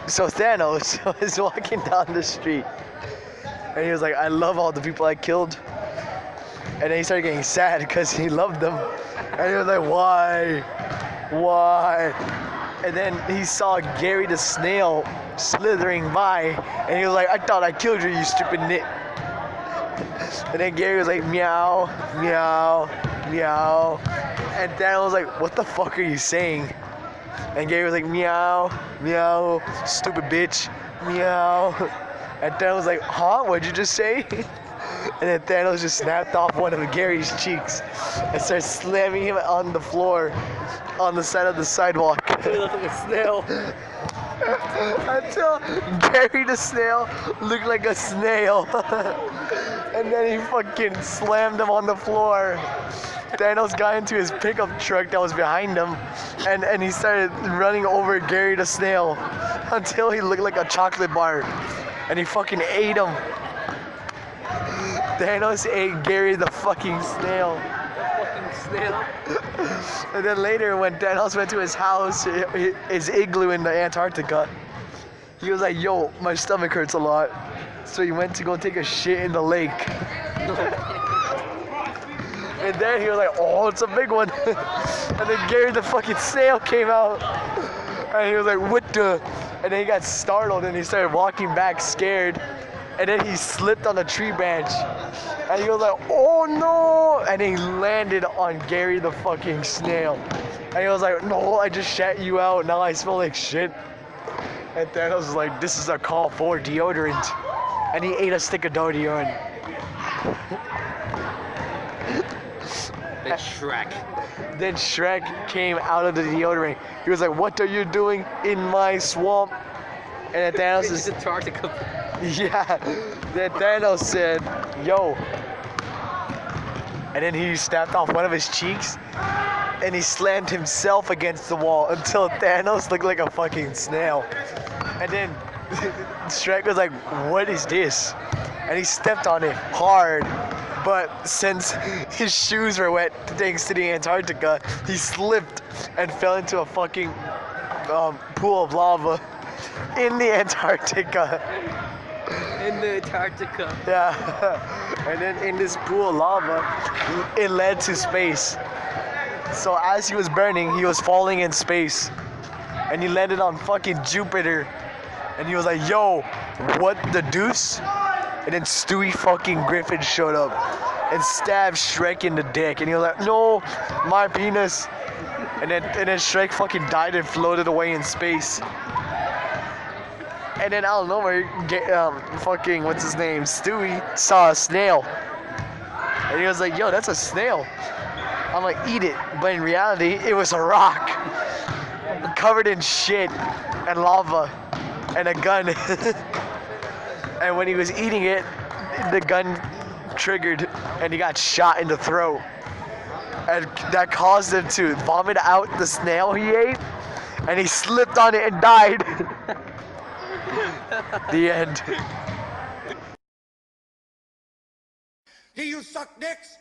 So Thanos was walking down the street, and he was like, "I love all the people I killed." And then he started getting sad because he loved them, and he was like, "Why? Why?" And then he saw Gary the snail slithering by, and he was like, "I thought I killed you, you stupid nit." And then Gary was like, "Meow, meow, meow," and Thanos was like, "What the fuck are you saying?" And Gary was like, "Meow, meow, stupid bitch, meow." And Thanos was like, "Huh? What'd you just say?" And then Thanos just snapped off one of Gary's cheeks and started slamming him on the floor on the side of the sidewalk. He looked like a snail. Until Gary the snail looked like a snail. And then he fucking slammed him on the floor. Thanos got into his pickup truck that was behind him, and he started running over Gary the snail until he looked like a chocolate bar. And he fucking ate him. Thanos ate Gary the fucking snail. Snail. And then later, when Thanos went to his house, his igloo in the Antarctica, he was like, "Yo, my stomach hurts a lot." So he went to go take a shit in the lake. And then he was like, "Oh, it's a big one." And then Gary the fucking snail came out. And he was like, "What the?" And then he got startled and he started walking back scared. And then he slipped on a tree branch. And he was like, "Oh no!" And he landed on Gary the fucking snail. And he was like, "No, I just shat you out. Now I smell like shit." And Thanos was like, "This is a call for deodorant." And he ate a stick of deodorant. Then Shrek came out of the deodorant. He was like, "What are you doing in my swamp?" And then Thanos is Antarctica. yeah. Then Thanos said, "Yo." And then he snapped off one of his cheeks and he slammed himself against the wall until Thanos looked like a fucking snail. And then Shrek was like, "What is this?" And he stepped on it hard. But since his shoes were wet thanks to the Antarctica, he slipped and fell into a fucking pool of lava in the Antarctica. In the Antarctica. Yeah. And then in this pool of lava, it led to space. So as he was burning, he was falling in space. And he landed on fucking Jupiter. And he was like, "Yo, what the deuce?" And then Stewie fucking Griffin showed up and stabbed Shrek in the dick. And he was like, "No, my penis." And then Shrek fucking died and floated away in space. And then out of nowhere, fucking, what's his name? Stewie saw a snail. And he was like, "Yo, that's a snail." I'm like, "Eat it." But in reality, it was a rock covered in shit and lava and a gun. And when he was eating it, the gun triggered and he got shot in the throat. And that caused him to vomit out the snail he ate. And he slipped on it and died. The end. Do you suck dicks?